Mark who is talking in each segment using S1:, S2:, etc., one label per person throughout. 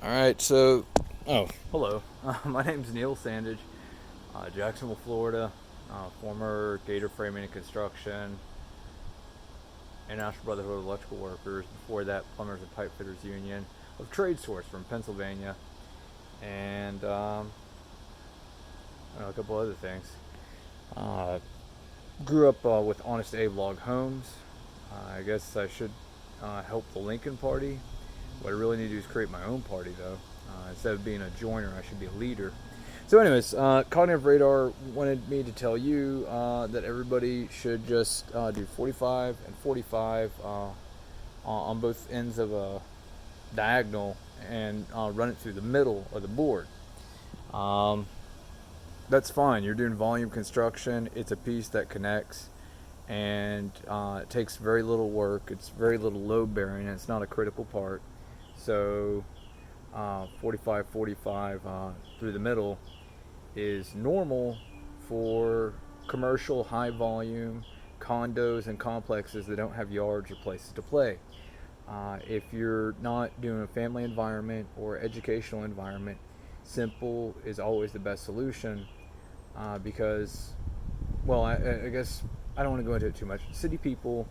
S1: All right, so
S2: Hello, my name is Neil Sandage, Jacksonville, Florida, former Gator Framing and Construction, International Brotherhood of Electrical Workers. Before that, Plumbers and Pipe Fitters Union of Trade Source from Pennsylvania, and I don't know, a couple other things. Uh, Grew up with Honest Abe Log Homes. I guess I should help the Lincoln Party. What I really need to do is create my own party, though. Instead of being a joiner, I should be a leader. So, anyways, Cognitive Radar wanted me to tell you that everybody should just do 45 and 45 on both ends of a diagonal and run it through the middle of the board. Um, that's fine. You're doing volume construction. It's a piece that connects, and it takes very little work. It's very little load bearing, and it's not a critical part. So, 45, 45 through the middle is normal for commercial high volume condos and complexes that don't have yards or places to play. If you're not doing a family environment or educational environment, simple is always the best solution because, well, I guess I don't want to go into it too much. City people,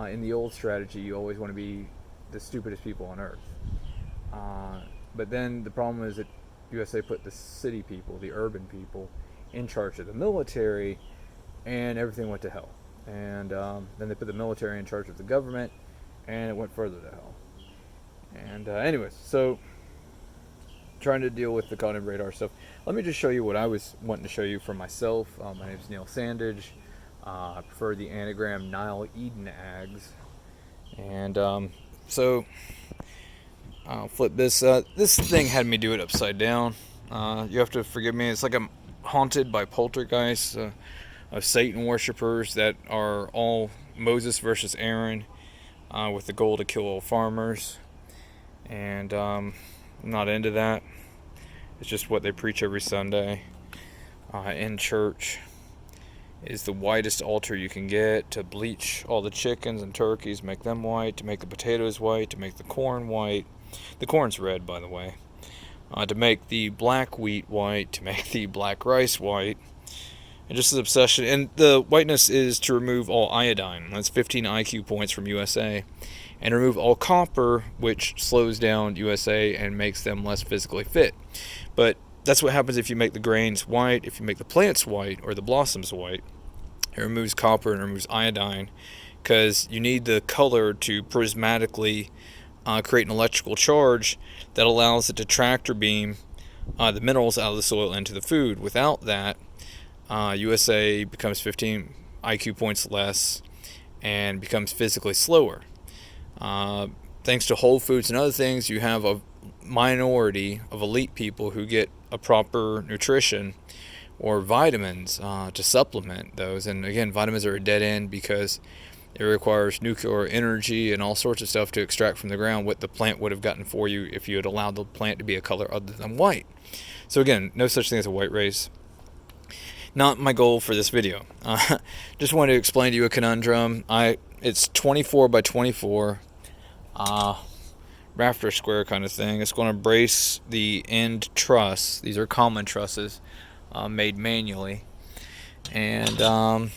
S2: in the old strategy, you always want to be the stupidest people on earth. But then the problem is that USA put the city people, the urban people, in charge of the military, and everything went to hell. And then they put the military in charge of the government, and it went further to hell. And anyways, so trying to deal with the cognitive radar stuff. Let me just show you what I was wanting to show you for myself. My name is Neil Sandage. I prefer the anagram Nile Eden Ags. And so I'll flip this. This thing had me do it upside down. You have to forgive me. It's like I'm haunted by poltergeists of Satan worshippers that are all Moses versus Aaron with the goal to kill all farmers. And I'm not into that. It's just what they preach every Sunday in church. Is the whitest altar you can get, to bleach all the chickens and turkeys, make them white, to make the potatoes white, to make the corn white. The corn's red, by the way. To make the black wheat white, to make the black rice white. And just as obsession. And the whiteness is to remove all iodine. That's 15 IQ points from USA. And remove all copper, which slows down USA and makes them less physically fit. But that's what happens if you make the grains white, if you make the plants white, or the blossoms white. It removes copper and removes iodine because you need the color to prismatically create an electrical charge that allows it to tractor beam the minerals out of the soil into the food. Without that, USA becomes 15 IQ points less and becomes physically slower. Thanks to Whole Foods and other things, you have a minority of elite people who get a proper nutrition or vitamins to supplement those. And again, vitamins are a dead end because it requires nuclear energy and all sorts of stuff to extract from the ground what the plant would have gotten for you if you had allowed the plant to be a color other than white. So again, no such thing as a white race. Not my goal for this video. Just wanted to explain to you a conundrum. It's 24 by 24. Rafter square kind of thing. It's going to brace the end truss. These are common trusses made manually. And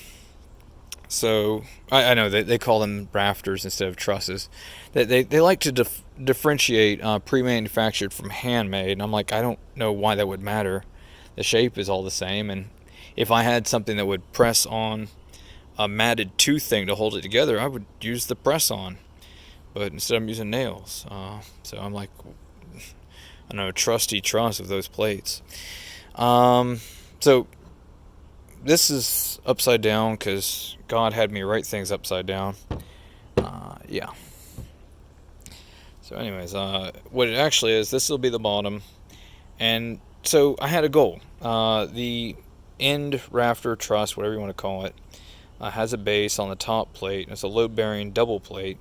S2: so I know they call them rafters instead of trusses. They like to differentiate pre-manufactured from handmade. And I'm like, I don't know why that would matter. The shape is all the same. And if I had something that would press on a matted tooth thing to hold it together, I would use the press on. But instead I'm using nails. So I'm like, I don't know, trusty truss of those plates. So this is upside down because God had me write things upside down. Yeah. So anyways, what it actually is, this will be the bottom. And so I had a goal. The end rafter truss, whatever you want to call it, has a base on the top plate. It's a load-bearing double plate.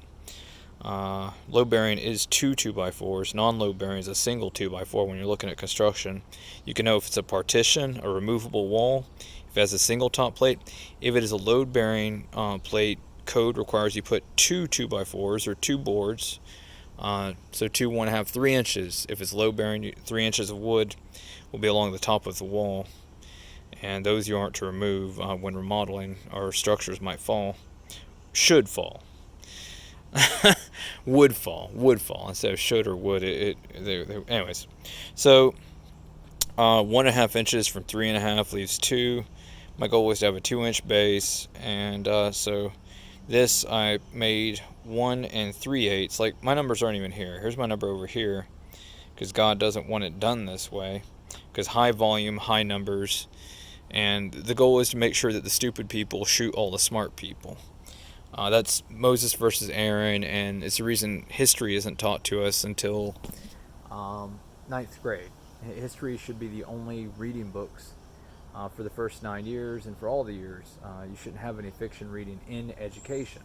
S2: Load bearing is two 2x4s. Non-load bearing is a single 2x4. When you're looking at construction, you can know if it's a partition, a removable wall, if it has a single top plate. If it is a load bearing plate, code requires you put two 2x4s or two boards So 2, 1/2, 3 inches. If it's low bearing, 3 inches of wood will be along the top of the wall, and those you aren't to remove when remodeling, or structures might fall, should fall. would fall instead of should or would. Anyways, so 1.5 inches from 3.5 leaves 2. My goal was to have a 2-inch base, and so this I made 1 3/8. Like, my numbers aren't even here. Here's my number over here, because God doesn't want it done this way, because high volume, high numbers, and the goal is to make sure that the stupid people shoot all the smart people. That's Moses versus Aaron, and it's the reason history isn't taught to us until 9th grade. History should be the only reading books for the first 9 years, and for all the years. You shouldn't have any fiction reading in education.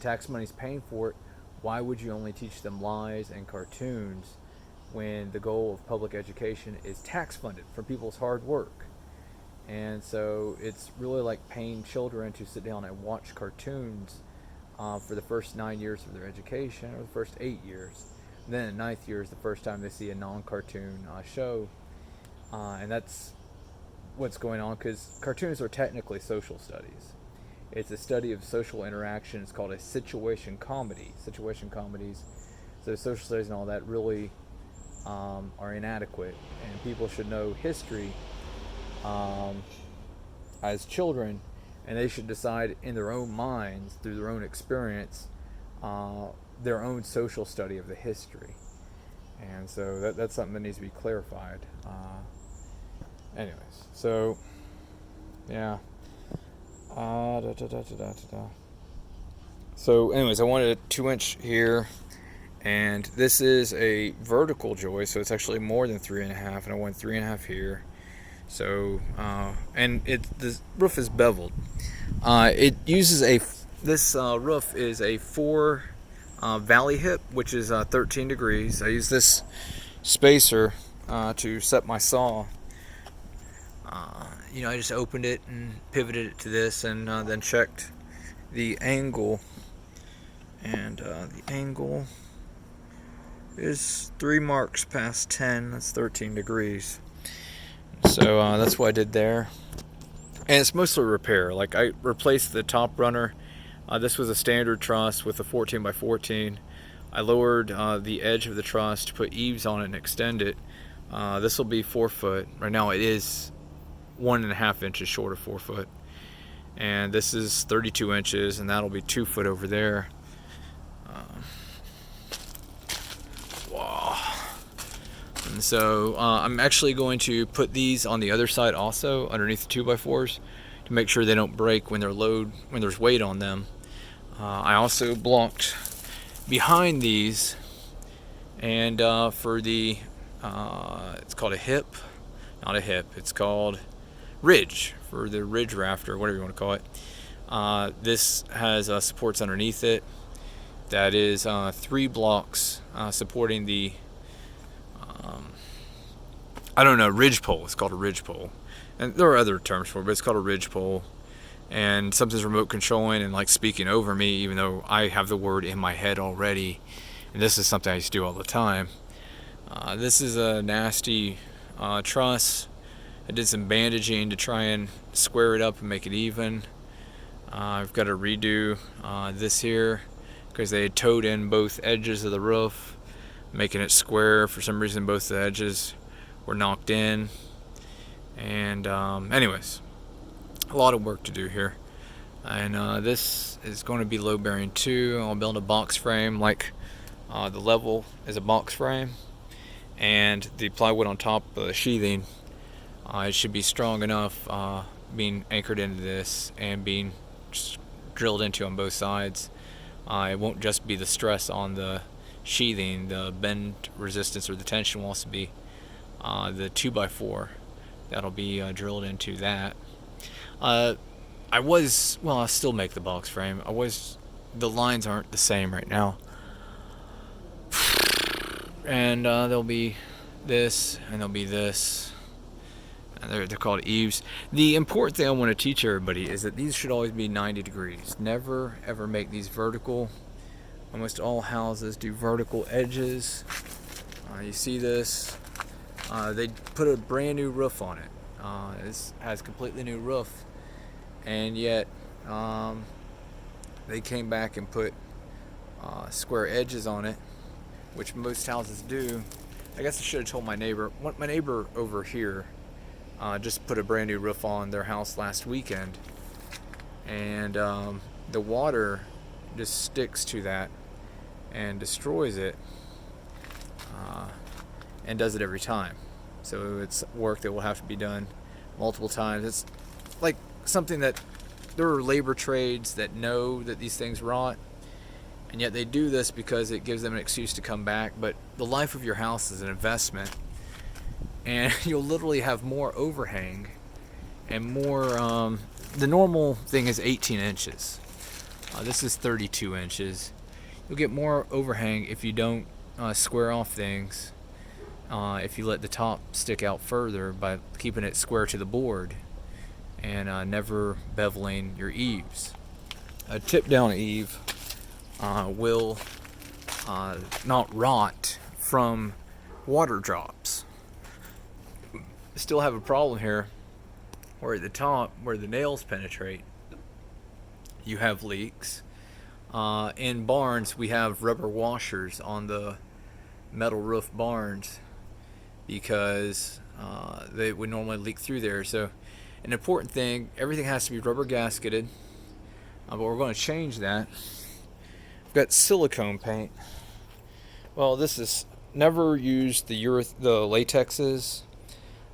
S2: Tax money's paying for it. Why would you only teach them lies and cartoons when the goal of public education is tax funded from people's hard work? And so it's really like paying children to sit down and watch cartoons for the first 9 years of their education, or the first 8 years. And then in 9th year is the first time they see a non-cartoon show, and that's what's going on, because cartoons are technically social studies. It's a study of social interaction. It's called a situation comedy. Situation comedies, so social studies and all that, really are inadequate, and people should know history as children, and they should decide in their own minds, through their own experience, their own social study of the history. And so that's something that needs to be clarified. Anyways, so yeah. So anyways, I wanted a 2-inch here, and this is a vertical joist, so it's actually more than 3.5, and I want 3.5 here. So and the roof is beveled. It uses this roof is a 4 valley hip, which is 13 degrees. I use this spacer to set my saw. I just opened it and pivoted it to this, and then checked the angle, and the angle is 3 marks past 10. That's 13 degrees. So that's what I did there, and it's mostly repair. Like, I replaced the top runner. This was a standard truss with a 14 by 14. I lowered the edge of the truss to put eaves on it and extend it. This will be 4 foot. Right now it is 1.5 inches short of 4 foot, and this is 32 inches, and that'll be 2 foot over there. Wow. And so I'm actually going to put these on the other side also, underneath the 2x4s, to make sure they don't break when there's weight on them. I also blocked behind these, and for the it's called a hip, not a hip, it's called ridge, for the ridge rafter, whatever you want to call it. This has supports underneath it. That is 3 blocks supporting the ridge pole. It's called a ridge pole, and there are other terms for it, but it's called a ridge pole. And something's remote controlling and like speaking over me, even though I have the word in my head already. And this is something I used to do all the time. This is a nasty truss. I did some bandaging to try and square it up and make it even. I've got to redo this here, because they had towed in both edges of the roof, making it square. For some reason, both the edges were knocked in. And anyways, a lot of work to do here. And this is going to be low bearing too. I'll build a box frame, like the level is a box frame, and the plywood on top of the sheathing, it should be strong enough being anchored into this and being drilled into on both sides. It won't just be the stress on the sheathing, the bend resistance or the tension will also be the 2x4 that'll be drilled into that. I still make the box frame. The lines aren't the same right now. And there'll be this, and there'll be this. And they're called eaves. The important thing I want to teach everybody is that these should always be 90 degrees. Never, ever make these vertical, Almost all houses do vertical edges. You see this. They put a brand new roof on it. This has a completely new roof, and yet they came back and put square edges on it, which most houses do. I guess I should have told my neighbor. My neighbor over here just put a brand new roof on their house last weekend, and the water just sticks to that and destroys it, and does it every time. So it's work that will have to be done multiple times. It's like something that there are labor trades that know that these things rot, and yet they do this because it gives them an excuse to come back. But the life of your house is an investment, and you'll literally have more overhang and more. The normal thing is 18 inches. This is 32 inches. You'll get more overhang if you don't square off things. If you let the top stick out further by keeping it square to the board and never beveling your eaves. A tip down eave will not rot from water drops. Still have a problem here where at the top where the nails penetrate you have leaks. In barns we have rubber washers on the metal roof barns because they would normally leak through there. So an important thing, everything has to be rubber gasketed, but we're going to change that. We've got silicone paint. Well, this is never use the latexes.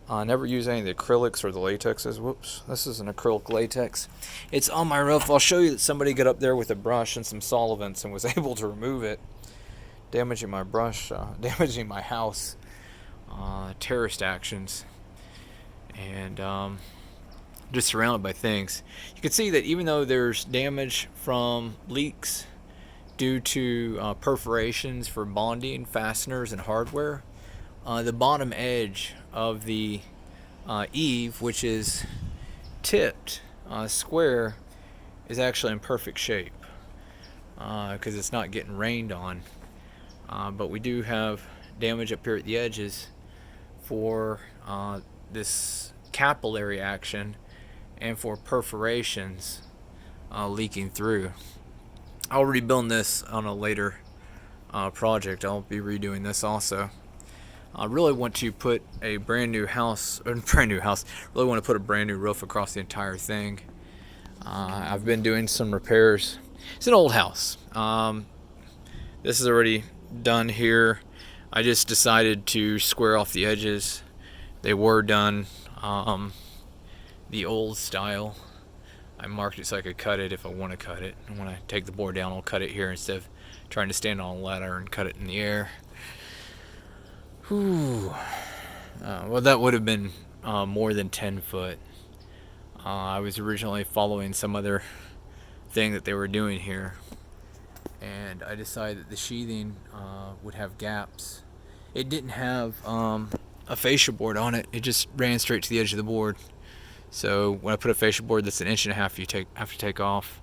S2: Never use any of the acrylics or the latexes. Whoops, this is an acrylic latex. It's on my roof. I'll show you that somebody got up there with a brush and some solvents and was able to remove it, damaging my brush, damaging my house. Terrorist actions, and just surrounded by things. You can see that even though there's damage from leaks due to perforations for bonding, fasteners, and hardware, the bottom edge of the eave, which is tipped square, is actually in perfect shape because it's not getting rained on. But we do have damage up here at the edges for this capillary action and for perforations leaking through. I'll rebuild this on a later project. I'll be redoing this also. I really want to put a brand new house. Really want to put a brand new roof across the entire thing. I've been doing some repairs. It's an old house. This is already done here. I just decided to square off the edges. They were done the old style. I marked it so I could cut it if I want to cut it. And when I take the board down, I'll cut it here instead of trying to stand on a ladder and cut it in the air. Whew. Well, that would have been more than 10 foot. I was originally following some other thing that they were doing here, and I decided that the sheathing would have gaps. It didn't have a fascia board on it. It just ran straight to the edge of the board. So when I put a fascia board that's 1.5 inches, you have to take off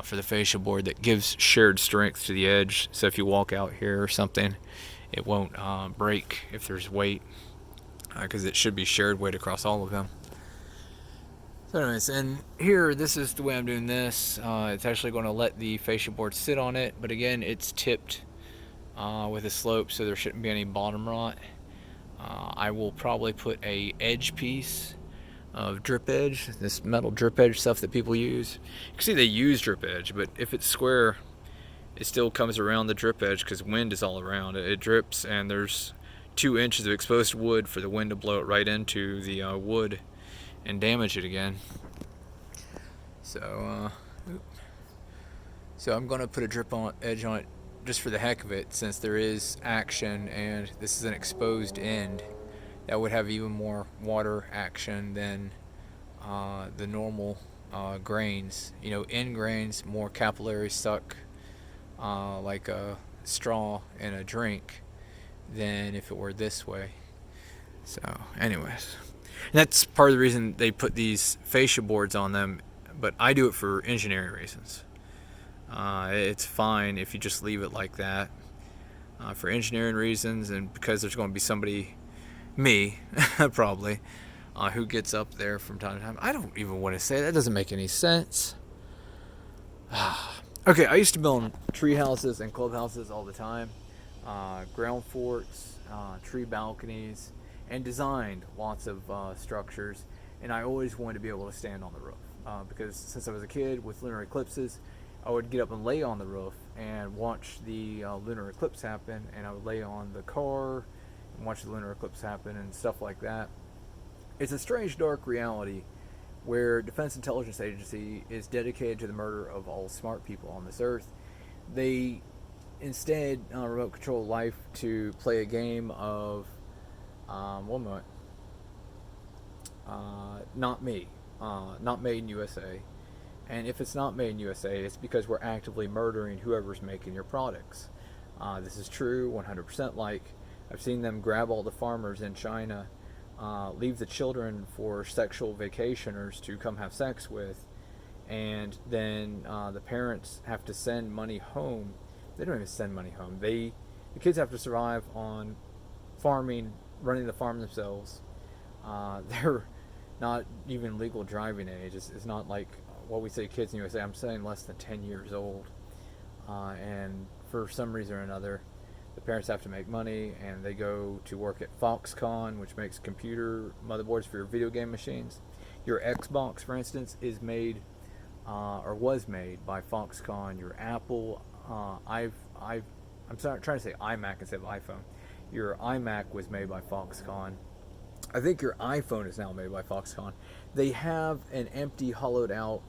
S2: for the fascia board that gives shared strength to the edge. So if you walk out here or something, it won't break if there's weight, because it should be shared weight across all of them. So anyways, and here, this is the way I'm doing this. It's actually going to let the fascia board sit on it, but again, it's tipped with a slope, so there shouldn't be any bottom rot. I will probably put a edge piece of drip edge, this metal drip edge stuff that people use. You can see they use drip edge, but if it's square, it still comes around the drip edge because wind is all around it. It drips, and there's 2 inches of exposed wood for the wind to blow it right into the wood and damage it again. So I'm going to put a drip edge on it just for the heck of it, since there is action and this is an exposed end that would have even more water action than the normal grains. You know, end grains, more capillary suck like a straw in a drink than if it were this way. So anyways, and that's part of the reason they put these fascia boards on them, but I do it for engineering reasons. It's fine if you just leave it like that. For engineering reasons, and because there's going to be somebody, me, probably, who gets up there from time to time. I don't even want to say that. Doesn't make any sense. Okay, I used to build tree houses and clubhouses all the time, ground forts, tree balconies, and designed lots of structures. And I always wanted to be able to stand on the roof because since I was a kid with lunar eclipses, I would get up and lay on the roof and watch the lunar eclipse happen, and I would lay on the car and watch the lunar eclipse happen and stuff like that. It's a strange, dark reality where Defense Intelligence Agency is dedicated to the murder of all smart people on this earth. They instead remote control life to play a game of one moment. Not me. Not made in USA. And if it's not made in USA, it's because we're actively murdering whoever's making your products. This is true 100%. Like, I've seen them grab all the farmers in China, leave the children for sexual vacationers to come have sex with, and then the parents have to send money home. They don't even send money home. The kids have to survive on farming, running the farm themselves. They're not even legal driving age. It's not like what we say kids in the USA. I'm saying less than 10 years old. And for some reason or another, the parents have to make money, and they go to work at Foxconn, which makes computer motherboards for your video game machines. Your Xbox, for instance, is made or was made by Foxconn. Your Apple, I'm sorry, trying to say iMac instead of iPhone. Your iMac was made by Foxconn. I think your iPhone is now made by Foxconn. They have an empty, hollowed out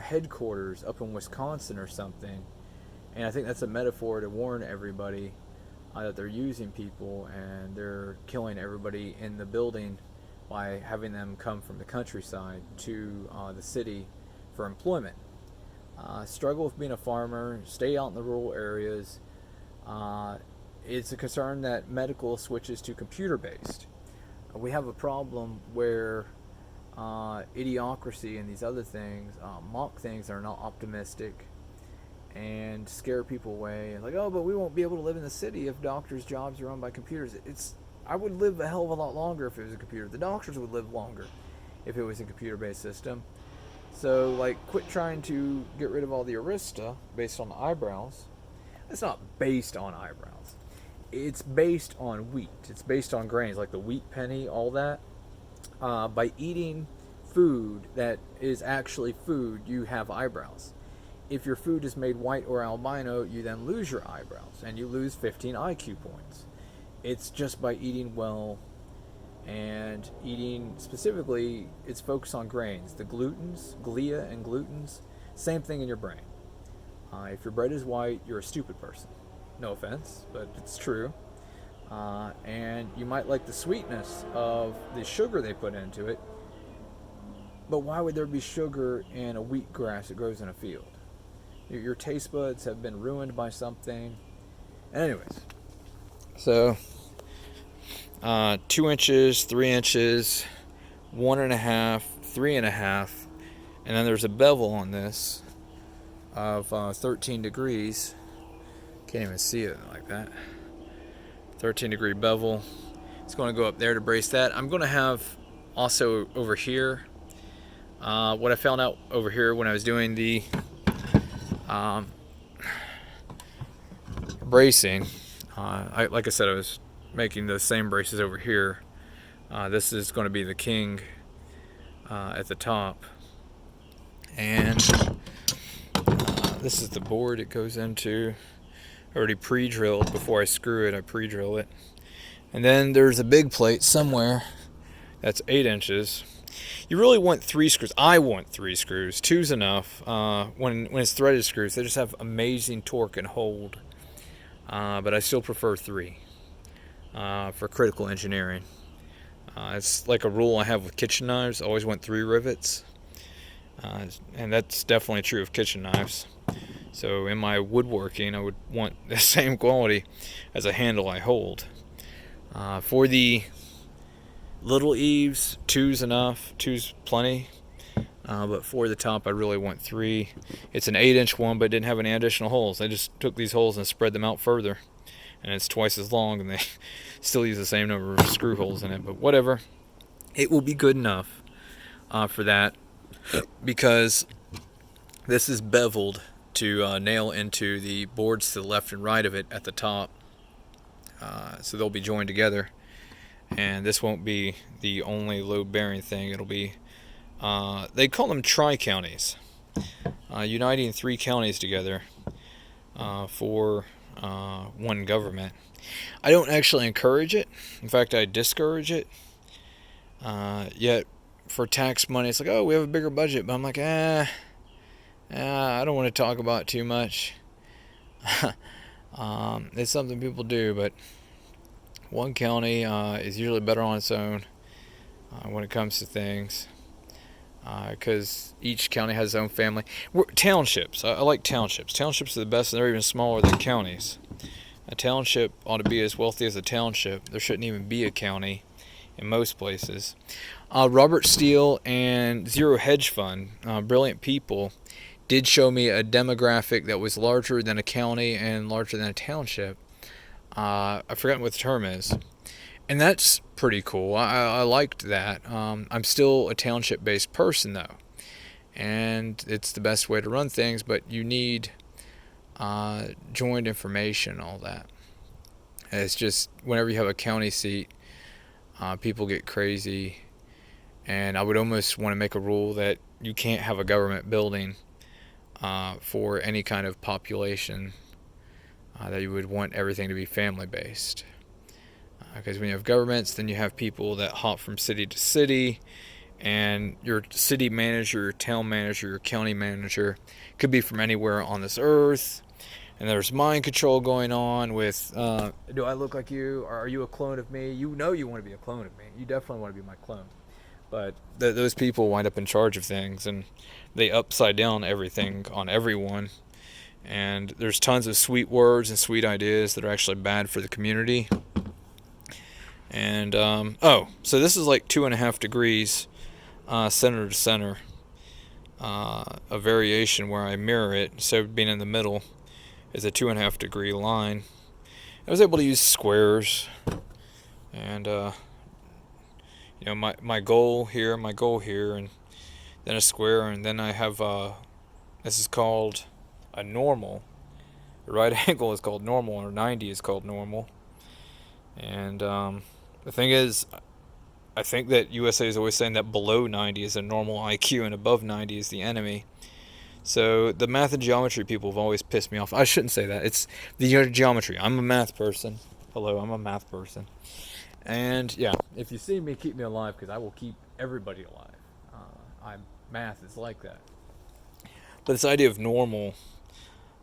S2: headquarters up in Wisconsin or something, and I think that's a metaphor to warn everybody that they're using people and they're killing everybody in the building by having them come from the countryside to the city for employment. Struggle with being a farmer, stay out in the rural areas. It's a concern that medical switches to computer-based. We have a problem where idiocracy and these other things mock things that are not optimistic and scare people away. And like, oh, but we won't be able to live in the city if doctors' jobs are run by computers. I would live a hell of a lot longer if it was a computer. The doctors would live longer if it was a computer-based system. So, like, quit trying to get rid of all the Arista based on eyebrows. It's not based on eyebrows. It's based on wheat. It's based on grains, like the wheat penny, all that. By eating food that is actually food, you have eyebrows. If your food is made white or albino, you then lose your eyebrows, and you lose 15 IQ points. It's just by eating well, and eating specifically, it's focused on grains. The glutens, glia and glutens, same thing in your brain. If your bread is white, you're a stupid person. No offense, but it's true. And you might like the sweetness of the sugar they put into it, but why would there be sugar in a wheatgrass that grows in a field? Your taste buds have been ruined by something. And anyways, so 2 inches, 3 inches, 1.5, 3.5, and then there's a bevel on this of 13 degrees. Can't even see it like that. 13 degree bevel. It's going to go up there to brace that. I'm going to have also over here, what I found out over here when I was doing the bracing. Like I said, I was making the same braces over here. This is going to be the king at the top. And this is the board it goes into. Already pre-drilled. Before I screw it, I pre-drill it. And then there's a big plate somewhere that's 8 inches. You really want 3 screws. I want 3 screws. 2's enough. When it's threaded screws, they just have amazing torque and hold. But I still prefer 3 for critical engineering. It's like a rule I have with kitchen knives. I always want 3 rivets. And that's definitely true of kitchen knives. So in my woodworking, I would want the same quality as a handle I hold. For the little eaves, 2's enough. 2's plenty. But for the top, I really want 3. It's an 8-inch one, but it didn't have any additional holes. I just took these holes and spread them out further. And it's twice as long, and they still use the same number of screw holes in it. But whatever. It will be good enough for that, because this is beveled to nail into the boards to the left and right of it at the top. So they'll be joined together. And this won't be the only load-bearing thing. It'll be, they call them tri-counties, uniting 3 counties together for one government. I don't actually encourage it. In fact, I discourage it. Yet, for tax money, it's like, oh, we have a bigger budget. But I'm like, I don't want to talk about it too much. It's something people do, but one county is usually better on its own when it comes to things, because each county has its own family. Townships. I like townships. Townships are the best, and they're even smaller than counties. A township ought to be as wealthy as a township. There shouldn't even be a county in most places. Robert Steele and Zero Hedge Fund, brilliant people, did show me a demographic that was larger than a county and larger than a township. I've forgotten what the term is. And that's pretty cool. I liked that. I'm still a township-based person, though. And it's the best way to run things, but you need joined information and all that. And it's just, whenever you have a county seat, people get crazy. And I would almost want to make a rule that you can't have a government building for any kind of population, that you would want everything to be family-based. Because when you have governments, then you have people that hop from city to city, and your city manager, your town manager, your county manager could be from anywhere on this earth. And there's mind control going on with, do I look like you? Or are you a clone of me? You know you want to be a clone of me. You definitely want to be my clone. But those people wind up in charge of things, and they upside down everything on everyone. And there's tons of sweet words and sweet ideas that are actually bad for the community. And, so this is like 2.5 degrees center to center. A variation where I mirror it, instead of being in the middle, is a 2.5 degree line. I was able to use squares. And, my goal here, and then a square, and then I have, this is called a normal. The right angle is called normal, or 90 is called normal. And the thing is, I think that USA is always saying that below 90 is a normal IQ and above 90 is the enemy. So the math and geometry people have always pissed me off. I shouldn't say that. It's the geometry. I'm a math person. Hello, I'm a math person. And yeah, if you see me, keep me alive, because I will keep everybody alive. Math is like that. But this idea of normal,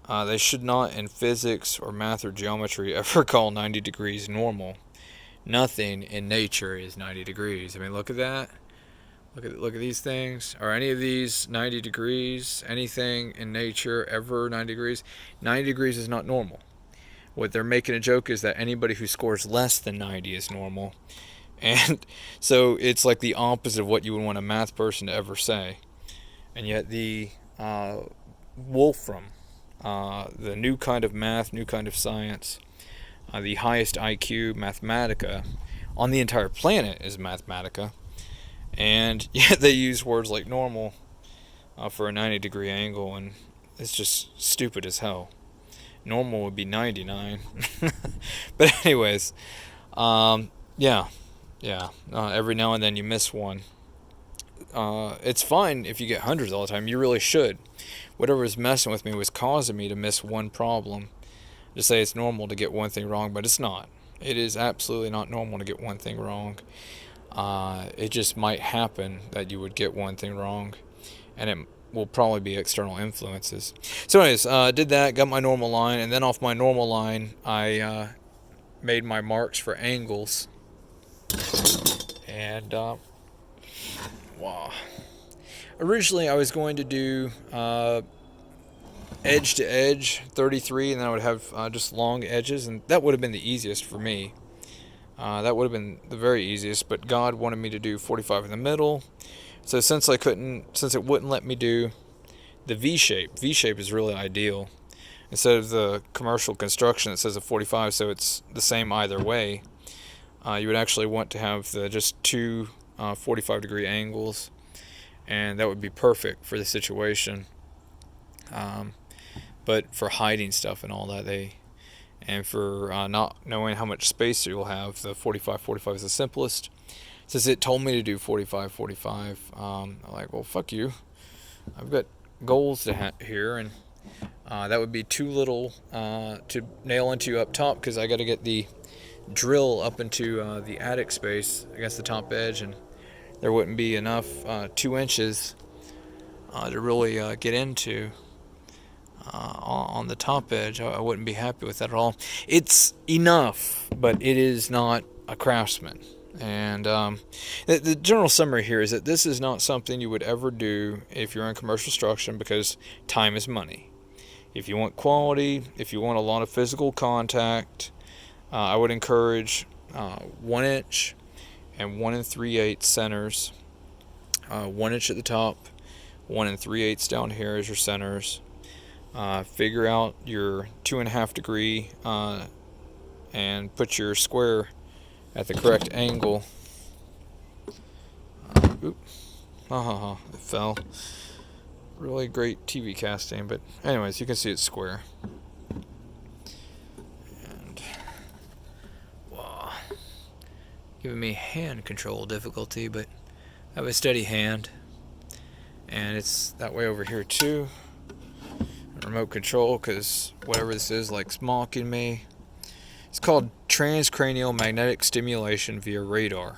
S2: they should not in physics or math or geometry ever call 90 degrees normal. Nothing in nature is 90 degrees. I mean, look at that. Look at these things. Are any of these 90 degrees? Anything in nature ever 90 degrees? 90 degrees is not normal. What they're making a joke is that anybody who scores less than 90 is normal. And so it's like the opposite of what you would want a math person to ever say. And yet the Wolfram, the new kind of math, new kind of science, the highest IQ, Mathematica, on the entire planet is Mathematica. And yet they use words like normal for a 90 degree angle, and it's just stupid as hell. Normal would be 99. But anyways, yeah. Every now and then you miss one. It's fine if you get hundreds all the time. You really should. Whatever was messing with me was causing me to miss one problem. To say it's normal to get one thing wrong, but it's not. It is absolutely not normal to get one thing wrong. It just might happen that you would get one thing wrong, and it will probably be external influences. So anyways, did that, got my normal line, and then off my normal line, I made my marks for angles. And, wow. Originally, I was going to do edge to edge 33, and then I would have just long edges, and that would have been the easiest for me. That would have been the very easiest, but God wanted me to do 45 in the middle, So since it wouldn't let me do the V shape is really ideal. Instead of the commercial construction that says a 45, so it's the same either way. You would actually want to have just two 45-degree angles, and that would be perfect for the situation. But for hiding stuff and all that, and for not knowing how much space you'll have, the 45 is the simplest. Since it told me to do 45, I'm like, well, fuck you. I've got goals here, and that would be too little to nail into up top, because I got to get the drill up into the attic space against the top edge, and there wouldn't be enough 2 inches to really get into on the top edge. I wouldn't be happy with that at all. It's enough, but it is not a Craftsman. And the general summary here is that this is not something you would ever do if you're in commercial construction, because time is money. If you want quality, if you want a lot of physical contact, I would encourage 1 inch and 1 3/8 centers. 1 inch at the top, 1 3/8 down here as your centers. Figure out your 2.5 degree and put your square at the correct angle. It fell. Really great TV casting, but anyways, you can see it's square. And wow, giving me hand control difficulty, but I have a steady hand, and it's that way over here too. Remote control, because whatever this is likes mocking me. It's called transcranial magnetic stimulation via radar.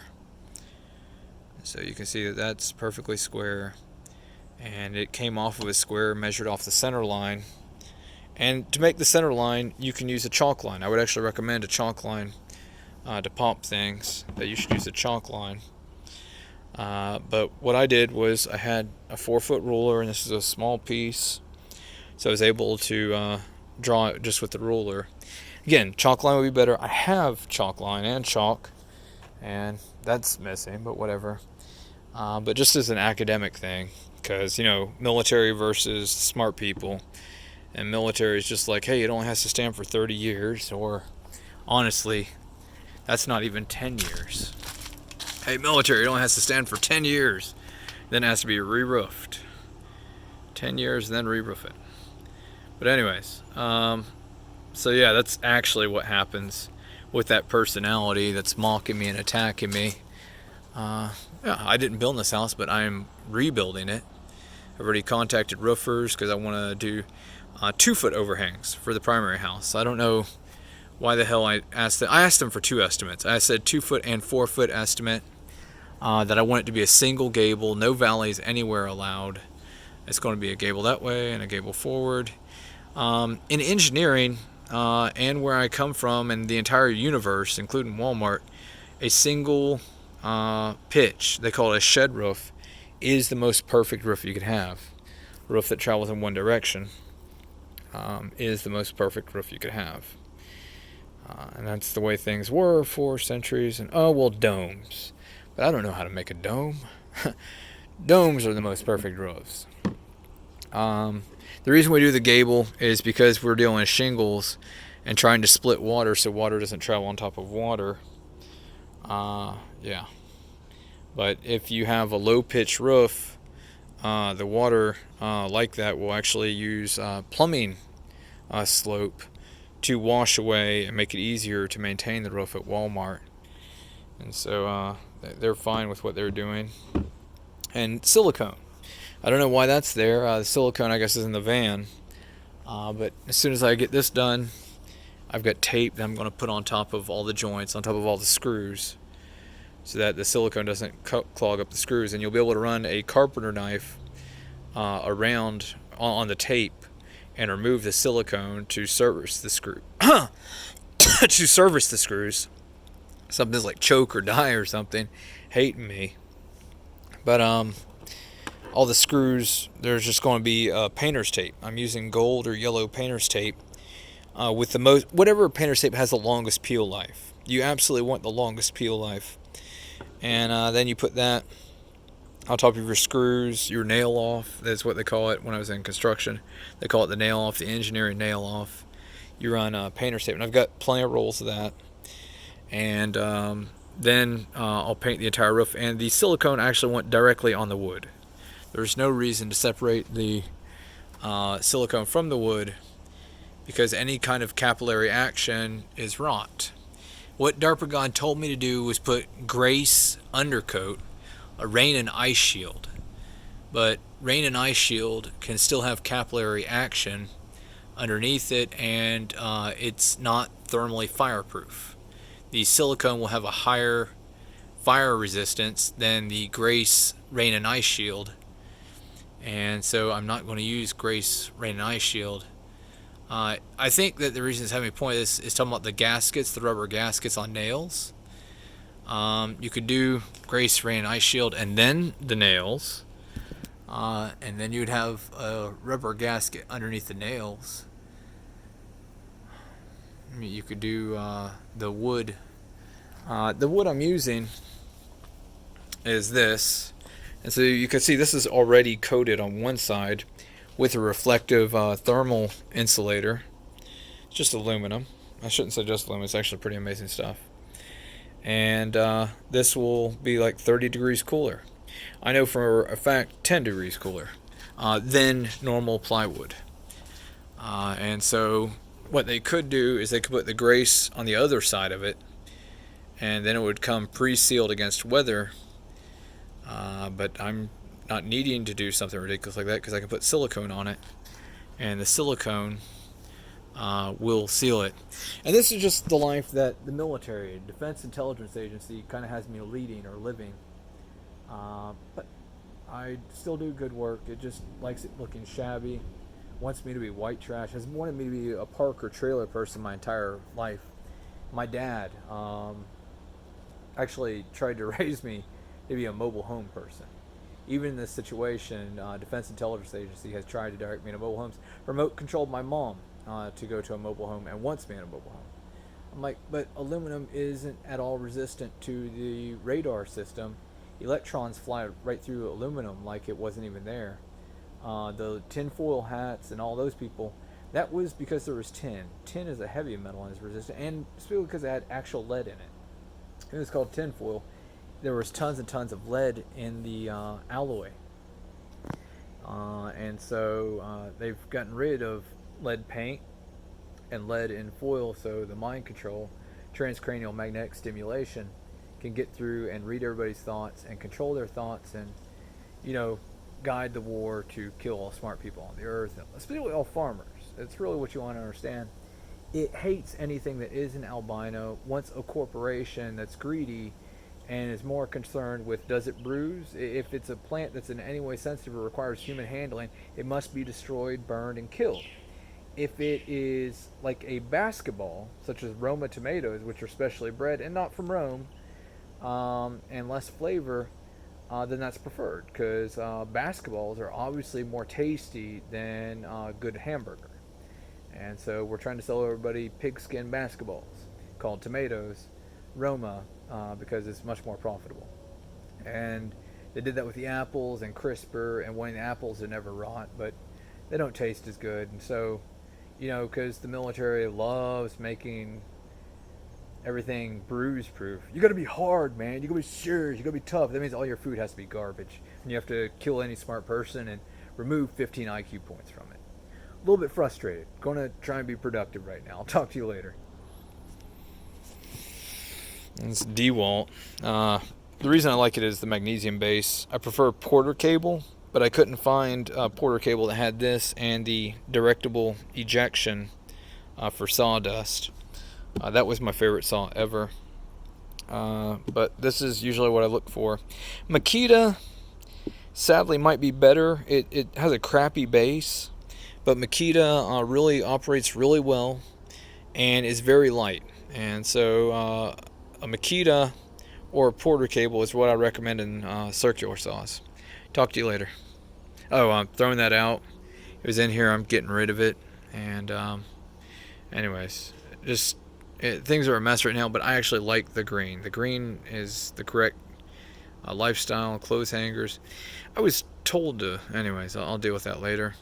S2: So you can see that that's perfectly square, and it came off of a square, measured off the center line. And to make the center line, you can use a chalk line. I would actually recommend a chalk line to pop things, that you should use a chalk line. But what I did was I had a 4-foot ruler, and this is a small piece, so I was able to draw it just with the ruler. Again, chalk line would be better. I have chalk line and chalk, and that's missing, but whatever. But just as an academic thing, because, military versus smart people, and military is just like, hey, it only has to stand for 30 years, or honestly, that's not even 10 years. Hey, military, it only has to stand for 10 years, then it has to be re-roofed. 10 years, and then re-roof it. But anyways, so yeah, that's actually what happens with that personality that's mocking me and attacking me. Yeah, I didn't build this house, but I'm rebuilding it. I've already contacted roofers because I want to do 2-foot overhangs for the primary house. I don't know why the hell I asked them. I asked them for 2 estimates. I said 2-foot and 4-foot estimate, that I want it to be a single gable, no valleys anywhere allowed. It's going to be a gable that way and a gable forward. In engineering, and where I come from, and the entire universe, including Walmart, a single pitch, they call it a shed roof, is the most perfect roof you could have. A roof that travels in one direction is the most perfect roof you could have. And that's the way things were for centuries. And domes. But I don't know how to make a dome. Domes are the most perfect roofs. The reason we do the gable is because we're dealing with shingles and trying to split water so water doesn't travel on top of water. Yeah. But if you have a low pitch roof, the water like that will actually use plumbing slope to wash away and make it easier to maintain the roof at Walmart. And so they're fine with what they're doing. And silicone. I don't know why that's there. The silicone, I guess, is in the van. But as soon as I get this done, I've got tape that I'm going to put on top of all the joints, on top of all the screws, so that the silicone doesn't clog up the screws. And you'll be able to run a carpenter knife around on the tape and remove the silicone to service the screw. To service the screws. Something's like choke or die or something. Hating me. But all the screws, there's just going to be painter's tape. I'm using gold or yellow painter's tape with whatever painter's tape has the longest peel life. You absolutely want the longest peel life. And then you put that on top of your screws, your nail off. That's what they call it when I was in construction. They call it the nail off, the engineering nail off. You run painter's tape, and I've got plenty of rolls of that. And then I'll paint the entire roof, and the silicone actually went directly on the wood. There's no reason to separate the silicone from the wood, because any kind of capillary action is rot. What Darpagon told me to do was put Grace undercoat, a rain and ice shield. But rain and ice shield can still have capillary action underneath it, and it's not thermally fireproof. The silicone will have a higher fire resistance than the Grace rain and ice shield, and so I'm not going to use Grace rain and ice shield. I think that the reason it's having me point this is talking about the gaskets, the rubber gaskets on nails. You could do Grace rain and ice shield and then the nails, and then you'd have a rubber gasket underneath the nails. I mean, you could do the wood. The wood I'm using is this, and so you can see this is already coated on one side with a reflective thermal insulator. It's just aluminum. I shouldn't say just aluminum. It's actually pretty amazing stuff. And this will be like 30 degrees cooler. I know for a fact 10 degrees cooler than normal plywood. And so what they could do is they could put the Grace on the other side of it, and then it would come pre-sealed against weather. But I'm not needing to do something ridiculous like that, because I can put silicone on it, and the silicone will seal it. And this is just the life that the military, Defense Intelligence Agency, kind of has me leading or living. But I still do good work. It just likes it looking shabby, wants me to be white trash, has wanted me to be a park or trailer person my entire life. My dad actually tried to raise me to be a mobile home person. Even in this situation, Defense Intelligence Agency has tried to direct me to mobile homes. Remote controlled my mom to go to a mobile home and wants me in a mobile home. I'm like, but aluminum isn't at all resistant to the radar system. Electrons fly right through aluminum like it wasn't even there. The tinfoil hats and all those people, that was because there was tin. Tin is a heavy metal and is resistant, and especially because it had actual lead in it. It was called tinfoil. There was tons and tons of lead in the alloy. And so they've gotten rid of lead paint and lead in foil, so the mind control, transcranial magnetic stimulation, can get through and read everybody's thoughts and control their thoughts and, guide the war to kill all smart people on the earth, especially all farmers. It's really what you want to understand. It hates anything that is an albino, wants a corporation that's greedy and is more concerned with, does it bruise? If it's a plant that's in any way sensitive or requires human handling, it must be destroyed, burned, and killed. If it is like a basketball, such as Roma tomatoes, which are specially bred and not from Rome, and less flavor, then that's preferred, because basketballs are obviously more tasty than good hamburger. And so we're trying to sell everybody pigskin basketballs called tomatoes, Roma, because it's much more profitable. And they did that with the apples and CRISPR, and wanting the apples to never rot, but they don't taste as good. And so, because the military loves making everything bruise proof. You gotta be hard, man. You gotta be serious. You gotta be tough. That means all your food has to be garbage, and you have to kill any smart person and remove 15 IQ points from it. A little bit frustrated. Going to try and be productive right now. I'll talk to you later. It's DeWalt. The reason I like it is the magnesium base. I prefer Porter cable, but I couldn't find a Porter cable that had this and the directable ejection for sawdust. That was my favorite saw ever. But this is usually what I look for. Makita, sadly, might be better. It has a crappy base, but Makita really operates really well and is very light. And so a Makita or a Porter cable is what I recommend in circular saws. Talk to you later. Oh, I'm throwing that out. It was in here. I'm getting rid of it. And anyways, things are a mess right now, but I actually like the green. The green is the correct lifestyle, clothes hangers. I was told to, anyways, I'll deal with that later.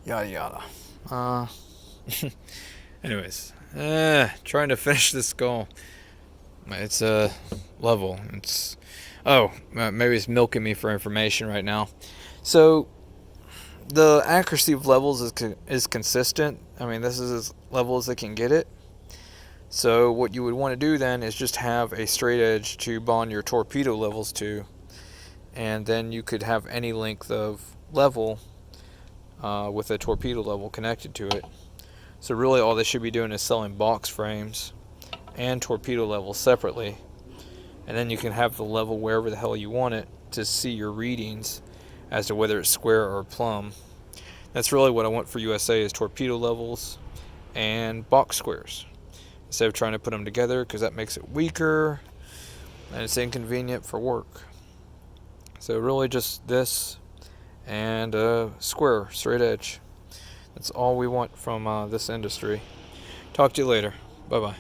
S2: Yada yada. Anyways, trying to finish this goal. It's a level. Maybe it's milking me for information right now. So the accuracy of levels is consistent. I mean, this is as level as they can get it. So what you would want to do then is just have a straight edge to bond your torpedo levels to, and then you could have any length of level with a torpedo level connected to it. So really all they should be doing is selling box frames and torpedo levels separately, and then you can have the level wherever the hell you want it to see your readings as to whether it's square or plumb. That's really what I want for USA is torpedo levels and box squares, instead of trying to put them together, because that makes it weaker and it's inconvenient for work. So really just this and a square straight edge. That's all we want from this industry. Talk to you later. Bye bye.